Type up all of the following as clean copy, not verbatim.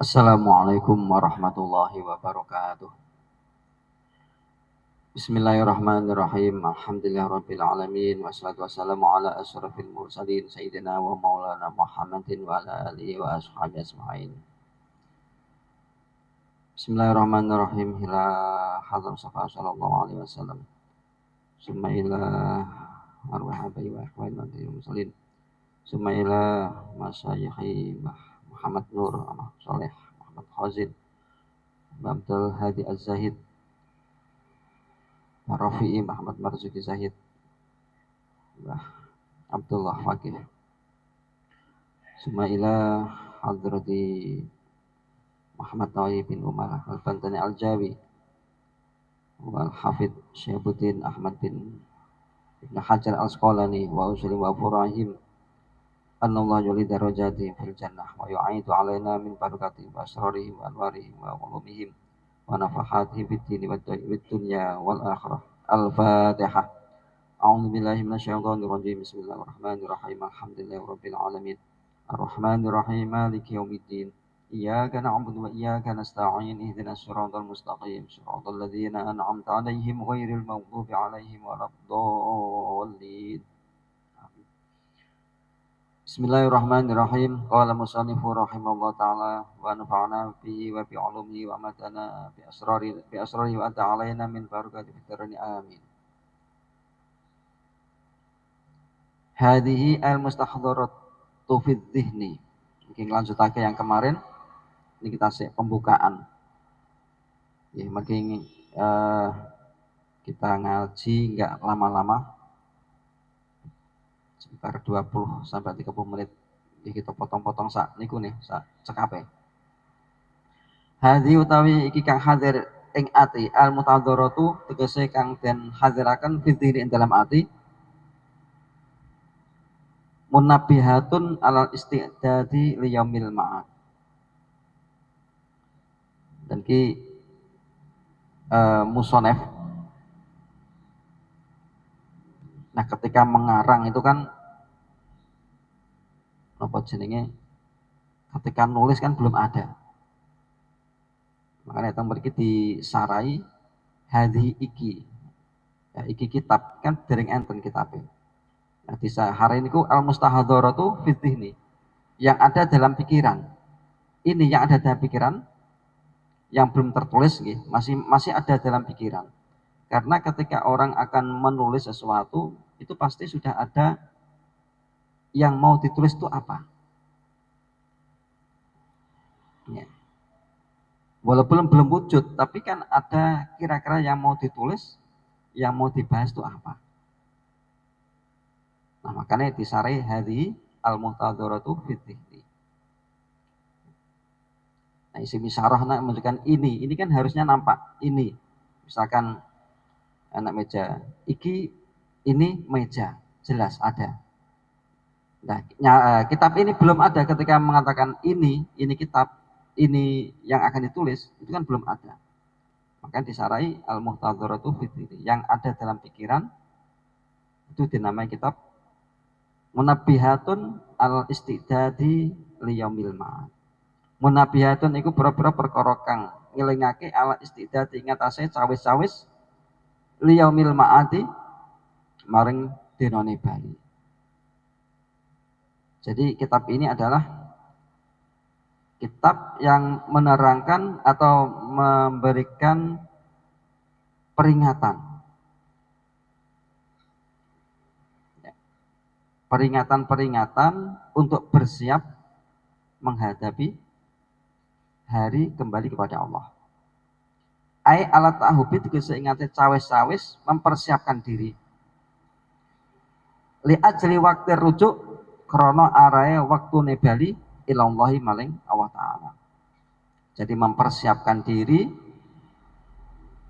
Assalamualaikum warahmatullahi wabarakatuh. Bismillahirrahmanirrahim. Alhamdulillahirabbil alamin wassalatu wassalamu ala asyrafil mursalin sayyidina wa maulana Muhammadin wa ala alihi wa ashabihi ajmain. Bismillahirrahmanirrahim. Ila hadram safa sallallahu alaihi wasallam. Summa ila arwah abai wa ikhwan muslimin. Summa ila masyayikhi Muhammad Nur, Ahmad Saleh, Muhammad Khazin, Abdul Hadi Az-Zahid, Rafi'i Muhammad Marzuki Zahid, Abdullah Fakih. Suma ila hadrati Muhammad Tawi bin Umar Al-Bantani Al-Jawi wal Hafidh Syabuddin Ahmad bin Ibn Hajar Al-Asqalani wa usulim wa furahim annallahu yuli darajati fil jannah wa yu'idu alaina min barakati wa asrarihim wa anwarihim wa ulumihim wa nafahatihim fid dini wa dunya wal akhirah. Al-Fatihah. A'udzu billahi minasyaitonir rajim. Bismillahirrahmanirrahim. Alhamdulillahirabbil alamin. Arrahmanirrahim. Maliki yaumiddin. Iyyaka na'budu wa iyyaka nasta'in. Ihdinas siratal mustaqim. Shiratal ladzina an'amta 'alaihim ghairil maghdubi 'alaihim waladdallin. Bismillahirrahmanirrahim. Qala musannifu rahimahullah ta'ala wa nafa'na bihi wa bi 'ulumihi wa matana bi asrari wa ta'alaina min barakati fitrani amin. Hadhihi al-mustahdharatu fi dzihni. Mungkin lanjutake yang kemarin. Ini kita sih pembukaan. Ya, mungkin kita ngaji enggak lama-lama. Sekitar 20 sampai 30 menit. Ya, kita potong-potong sak niku nih, sak cekape. Hadhi utawi iki kang hadir ing ati al-mutadharatu tegese kang den hadiraken fi dzihni ing dalam ati. Munabihatun alal isti'dadi liyaumil ma'ad. Dan ki musonef. Nah, ketika mengarang itu kan apa jenenge? Ketika nulis kan belum ada. Makanya teng mriki disarai hadhi iki. Ya, iki kitab kan dereng enten kitabe. Nah, disahare niku al-mustahadharatu fi dzihni. Yang ada dalam pikiran. Ini yang ada dalam pikiran yang belum tertulis gitu, masih ada dalam pikiran. Karena ketika orang akan menulis sesuatu itu pasti sudah ada yang mau ditulis itu apa. Ya. Walaupun belum wujud, tapi kan ada kira-kira yang mau ditulis, yang mau dibahas itu apa. Nah, makanya disarai hadhi al-muhtadharatu fi dzihni. Nah, isi misarah menunjukkan ini kan harusnya nampak ini. Misalkan anak meja, ini meja, jelas ada. Nah, kitab ini belum ada ketika mengatakan ini kitab, ini yang akan ditulis, itu kan belum ada. Maka disarai al-muhtadharatu fi dzihni, yang ada dalam pikiran itu dinamai kitab Munabbihatun al-istidadi liyaumil ma'ad. Munabbihatun iku pira-pira perkara kang ngelingake ala istidadi ngatasé cawis-cawis liyaumil ma'adi maring dinane bali. Jadi kitab ini adalah kitab yang menerangkan atau memberikan peringatan. Peringatan-peringatan untuk bersiap menghadapi hari kembali kepada Allah. Ai alat tahubi tegese ingate cawis-cawis mempersiapkan diri. Li ajli waktu rujuk krono arae waktu nebali ilallahi maling Allah Ta'ala. Jadi mempersiapkan diri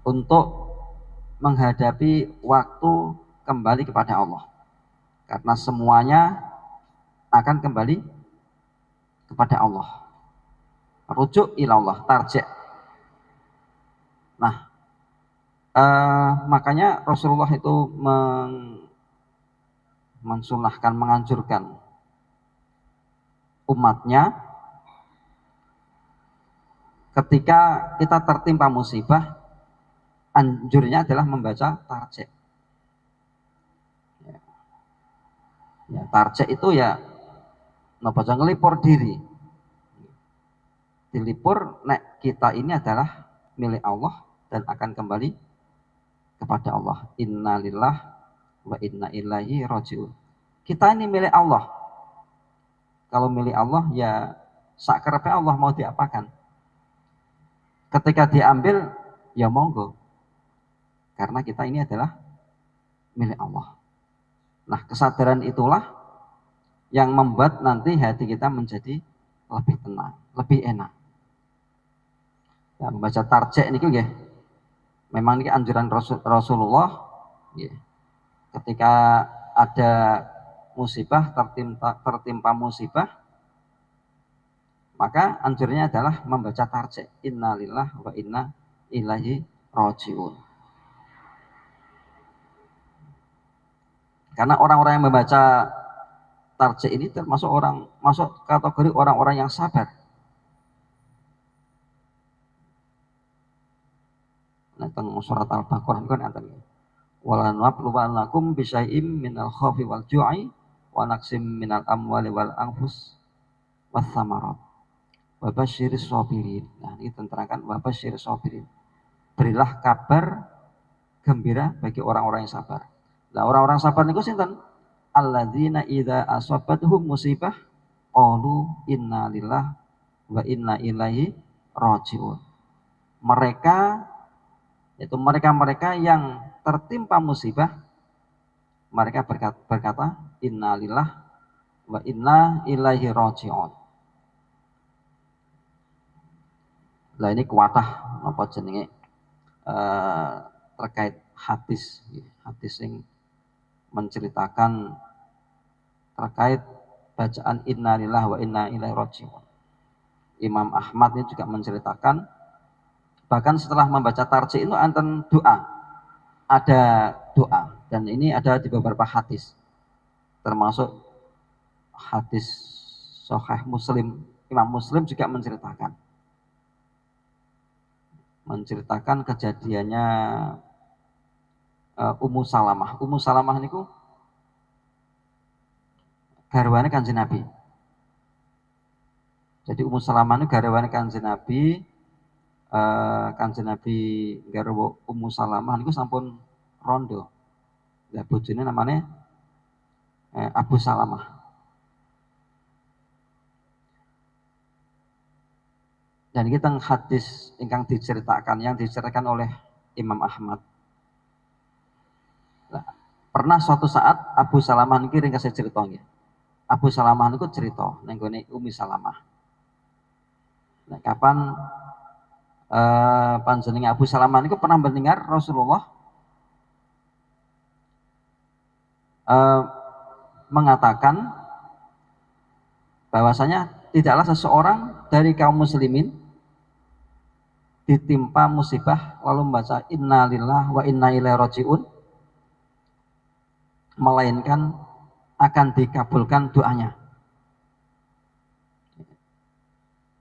untuk menghadapi waktu kembali kepada Allah. Karena semuanya akan kembali kepada Allah. Rujuk ilallah, tarjek. Nah, makanya Rasulullah itu mensunahkan, menganjurkan umatnya ketika kita tertimpa musibah, anjurnya adalah membaca tarjek. Ya, tarjek itu ya napa ngelipur diri. Dilipur nek kita ini adalah milik Allah dan akan kembali kepada Allah. Innalillah wa inna ilaihi rajiun. Kita ini milik Allah. Kalau milik Allah ya sakerpe Allah mau diapakan. Ketika diambil ya monggo. Karena kita ini adalah milik Allah. Nah, kesadaran itulah yang membuat nanti hati kita menjadi lebih tenang, lebih enak. Ya, membaca tarjek ini nggih. Memang ini anjuran Rasulullah ya. Ketika ada musibah, tertimpa musibah, maka anjurnya adalah membaca tarjek. Innalillah wa inna ilaihi rajiun. Karena orang-orang yang membaca tarjek ini termasuk masuk kategori orang-orang yang sabar. Nah, teng surat Al-Baqarah kan ngaten. Wala nabluwannakum bisyai'im minal khaufi wal ju'i wa naqsim minal amwali wal anfus was samarat. Wa basyiris sabirin. Nah, ini terangkan wa basyiris sabirin. Berilah kabar gembira bagi orang-orang yang sabar. Nah, orang-orang sabar niku sinten? Alladzina idza asabatuhum musibah qalu inna lillahi wa inna ilaihi rajiun. Mereka itu mereka-mereka yang tertimpa musibah, mereka berkata inna lillahi wa inna ilaihi rajiun. Lah ini kuatah apa jenenge terkait hadis yang menceritakan terkait bacaan innalillahi wa inna ilaihi rajiun. Imam Ahmad ini juga menceritakan bahkan setelah membaca tarjih itu anten doa. Ada doa dan ini ada di beberapa hadis. Termasuk hadis Sahih Muslim. Imam Muslim juga menceritakan kejadiannya Ummu Salamah. Ummu Salamah niku garwane Kanjeng Nabi. Jadi Ummu Salamah niku garwane Kanjeng Nabi. Kanjeng Nabi garwa Ummu Salamah niku sampun rondo. Lah bojone namanya Abu Salamah. Dan kita hadis yang diceritakan oleh Imam Ahmad. Nah, pernah suatu saat Abu Salamah niki ringkase cerita nggih. Abu Salamah niku cerita ning gone Ummi Salamah. Nah, kapan panjenengan Abu Salamah niku pernah mendengar Rasulullah mengatakan bahwasanya tidaklah seseorang dari kaum muslimin ditimpa musibah lalu membaca innalillahi wa inna ilaihi rajiun melainkan akan dikabulkan doanya.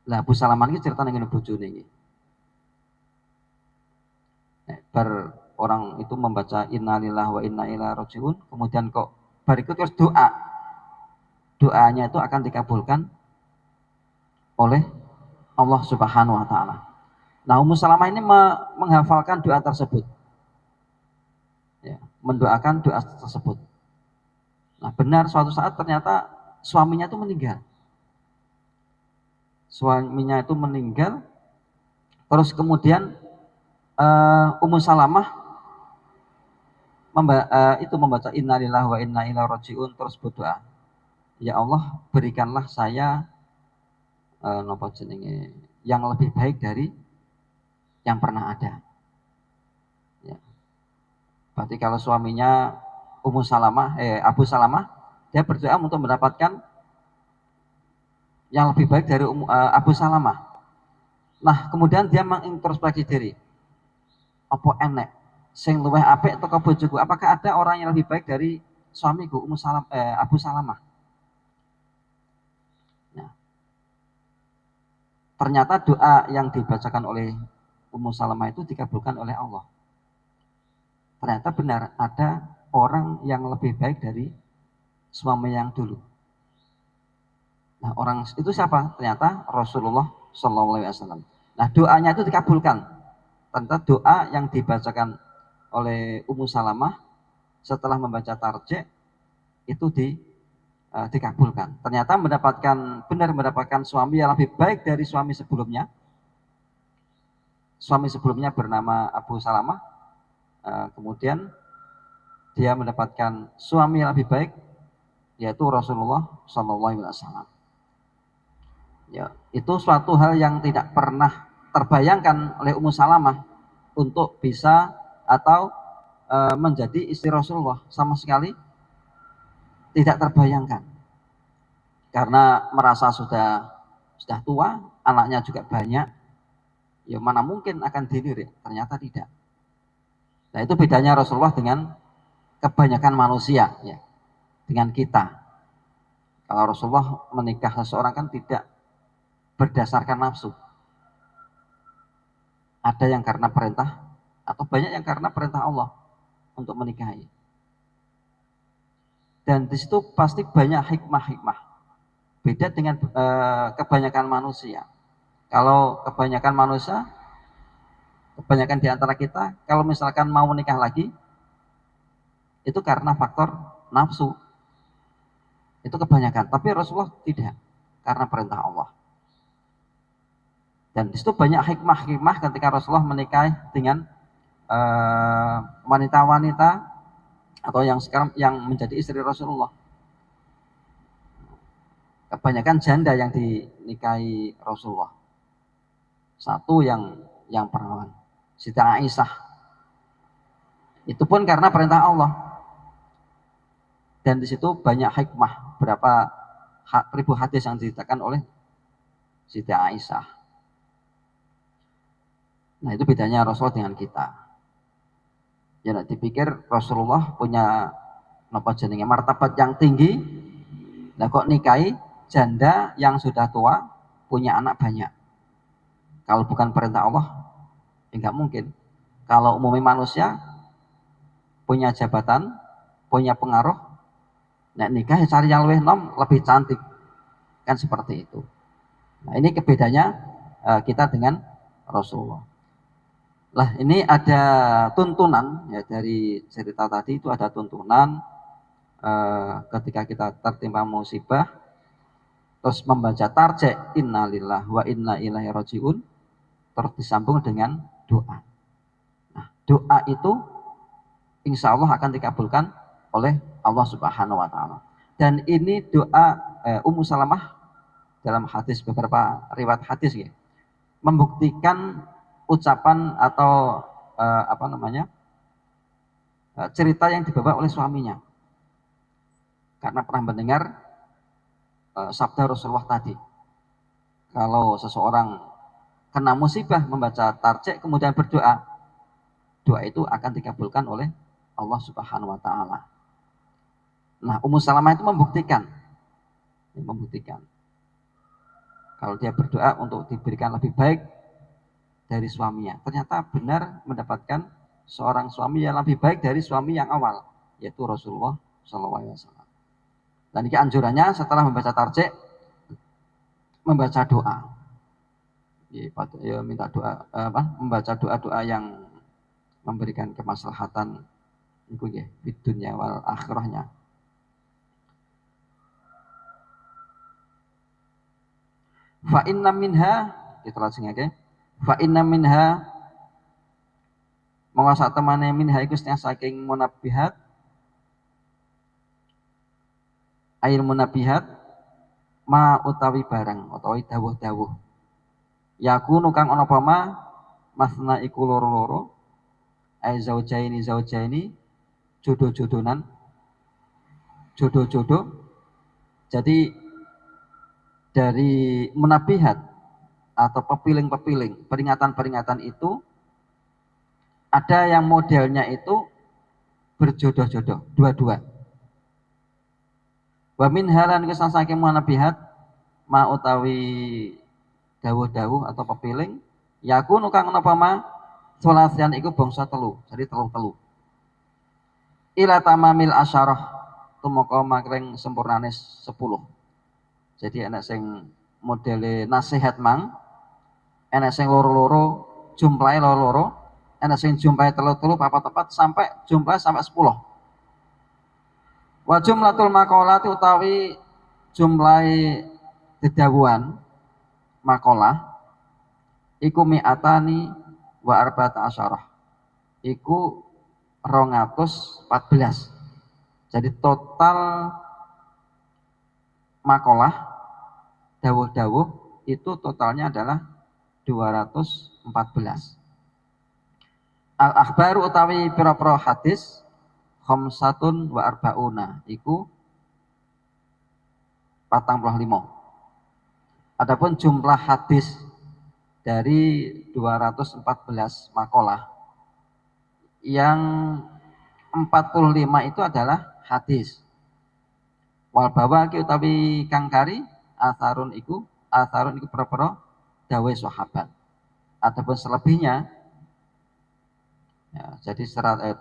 Lah Abu Salamah ini cerita dengan bojone iki. Orang itu membaca innalillahi wa inna ilaihi rajiun, kemudian kok berikut terus doanya itu akan dikabulkan oleh Allah Subhanahu wa taala. Nah, Ummu Salamah ini menghafalkan doa tersebut. Ya, mendoakan doa tersebut. Nah, benar suatu saat ternyata suaminya itu meninggal. Suaminya itu meninggal, terus kemudian Ummu Salamah membaca innalillahi wa inna ilaihi rajiun terus berdoa. Ya Allah, berikanlah saya yang lebih baik dari yang pernah ada. Ya. Berarti kalau suaminya Abu Salamah, dia berdoa untuk mendapatkan yang lebih baik dari Abu Salamah. Nah, kemudian dia mengintrospeksi diri. Apa enek sing luwih apik teko bojoku? Apakah ada orang yang lebih baik dari suamiku Abu Salamah? Nah, ternyata doa yang dibacakan oleh Ummu Salamah itu dikabulkan oleh Allah. Ternyata benar ada orang yang lebih baik dari suami yang dulu. Nah, orang itu siapa? Ternyata Rasulullah SAW. Nah, doanya itu dikabulkan. Ternyata doa yang dibacakan oleh Ummu Salamah setelah membaca tarjih itu dikabulkan. Ternyata benar mendapatkan suami yang lebih baik dari suami sebelumnya. Suami sebelumnya bernama Abu Salamah, kemudian dia mendapatkan suami yang lebih baik, yaitu Rasulullah SAW. Ya, itu suatu hal yang tidak pernah terbayangkan oleh Ummu Salamah untuk bisa atau menjadi istri Rasulullah, sama sekali tidak terbayangkan. Karena merasa sudah tua, anaknya juga banyak, ya mana mungkin akan dilirik, ternyata tidak. Nah, itu bedanya Rasulullah dengan kebanyakan manusia, ya, dengan kita. Kalau Rasulullah menikah seseorang kan tidak berdasarkan nafsu. Ada yang karena perintah, atau banyak yang karena perintah Allah untuk menikahi. Dan di situ pasti banyak hikmah-hikmah. Beda dengan kebanyakan manusia. Kalau kebanyakan manusia, kebanyakan di antara kita, kalau misalkan mau menikah lagi, itu karena faktor nafsu. Itu kebanyakan. Tapi Rasulullah tidak, karena perintah Allah. Dan di situ banyak hikmah-hikmah ketika Rasulullah menikahi dengan wanita-wanita atau yang sekarang yang menjadi istri Rasulullah. Kebanyakan janda yang dinikahi Rasulullah. Satu yang perawan, Siti Aisyah. Itu pun karena perintah Allah. Dan di situ banyak hikmah, berapa ribu hadis yang diceritakan oleh Siti Aisyah. Nah, itu bedanya Rasulullah dengan kita. Ya, dipikir Rasulullah punya martabat yang tinggi. Nah, kok nikahi janda yang sudah tua, punya anak banyak. Kalau bukan perintah Allah, ya nggak mungkin. Kalau umumnya manusia punya jabatan, punya pengaruh, nah nikah cari yang lebih nom, lebih cantik, kan seperti itu. Nah, ini bedanya kita dengan Rasulullah. Lah, ini ada tuntunan ya dari cerita tadi, itu ada tuntunan ketika kita tertimpa musibah terus membaca tarjih innalillahi wa inna ilaihi rajiun, terus disambung dengan doa. Nah, doa itu insya Allah akan dikabulkan oleh Allah Subhanahu wa Ta'ala. Dan ini doa Ummu Salamah dalam hadis, beberapa riwayat hadis ya, membuktikan ucapan atau cerita yang dibawa oleh suaminya. Karena pernah mendengar sabda Rasulullah tadi, kalau seseorang kena musibah membaca tarjih kemudian berdoa, doa itu akan dikabulkan oleh Allah Subhanahu wa Ta'ala. Nah, Ummu Salamah itu membuktikan kalau dia berdoa untuk diberikan lebih baik dari suaminya, ternyata benar mendapatkan seorang suami yang lebih baik dari suami yang awal, yaitu Rasulullah SAW. Dan ini anjurannya setelah membaca tarjih, membaca doa. Ya, minta doa, membaca doa-doa yang memberikan kemaslahatan itu ya, di dunia wal akhirahnya. Fa inna minha, kita langsung aja. Fa inna minha, monggo sak temane minha iku setengah saking munabihat, air munabihat ma utawi barang utawi dawuh-dawuh. Yakunu kang ana apa ma masna iku loro-loro, ai zaujaini jodoh-jodonan, jodoh-jodoh. Jadi dari munabihat atau pepiling-pepiling, peringatan-peringatan itu ada yang modelnya itu berjodoh-jodoh, dua-dua. Wa min halan kesan saking munabihat ma utawi dawuh-dawuh atau pepiling yakunu kang napa ma sulasian iku bangsa telu, jadi telu-telu. Ila tamamil asyarah tumeka makring sempurnane 10. Jadi enak sing modele nasihat mang, enak sing loro-loro jumlahe loro-loro, enak sing jumlahe telu-telu papat-papat sampai jumlah sampai 10. Wa jumlatul maqalati utawi jumlahe dedawuhan makalah iku mi'atani wa arba'ata asyarah. Iku 214. Jadi total makalah dawuh-dawuh itu totalnya adalah 214. Al-akhbaru utawi pira-pira hadis khamsatun wa arba'una iku 45. Adapun jumlah hadis dari 214 makalah yang 45 itu adalah hadis. Wal bawaki utawi kang kari asarun iku pira-pira dawuh sahabat. Adapun selebihnya ya, jadi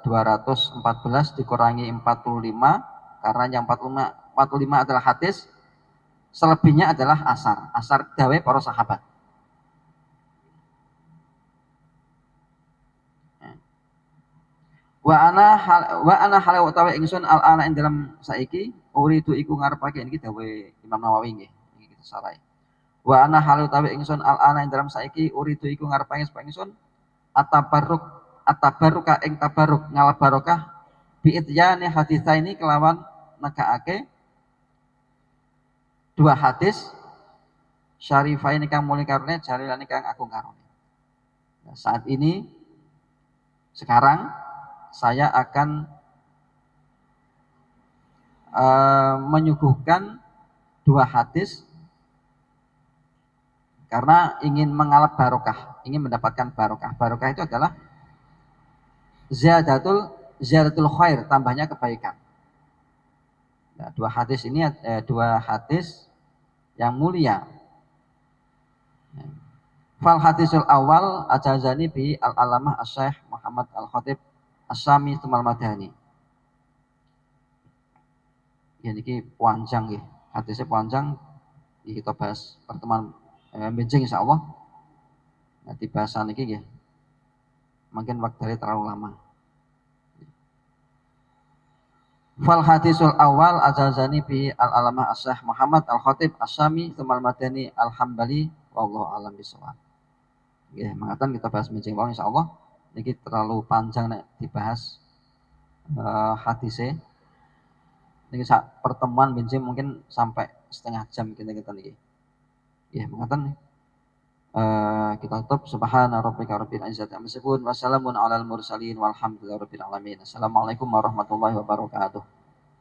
214 dikurangi 45 karena yang 45 adalah hadis, selebihnya adalah asar dawuh para sahabat. Wa ana hal utawi ingsun al ana ing dalam saiki uridu iku ngarepake iki dawuh Imam Nawawi nggih iki kita sarai. Wa ana hal utawi ingsun al ana ing dalam saiki uridu iku ngarepake supaya ingsun atabaruka ing tabaruk ngalap barokah bi ityani haditsa ini kelawan negaake dua hadis syarifaini kang muli karone jarilane kang agung karone. Nah, saat ini sekarang saya akan menyuguhkan dua hadis karena ingin mengalap barokah, ingin mendapatkan barokah. Barokah itu adalah ziyadatul khair, tambahnya kebaikan. Nah, dua hadis ini dua hadis yang mulia. Fal hadisul awal ajazani bi al-alamah asy-syaikh Muhammad al-Khatib As-Sami Tumal Madani. Ya niki panjang nggih. Hadisnya panjang. Kita bahas pertemuan benjing insyaallah. Nanti bahasan niki nggih. Mungkin waktunya terlalu lama. Fal hadisul awal ajazani bi al-alamah asy-syaikh Muhammad al-Khatib As-Sami Tumal Madani al-Hambali wallahu alam bisawab. Nggih, mangatan kita bahas benjing wae insyaallah. Niki terlalu panjang nek dibahas hadisnya. Ini pertemuan benjing mungkin sampai setengah jam kita nih. Ya, mengatakan kita tutup subhana rabbika rabbil izzati amma yasifun wa salamun alal mursalin walhamdulillahi rabbil alamin. Assalamualaikum warahmatullahi wabarakatuh.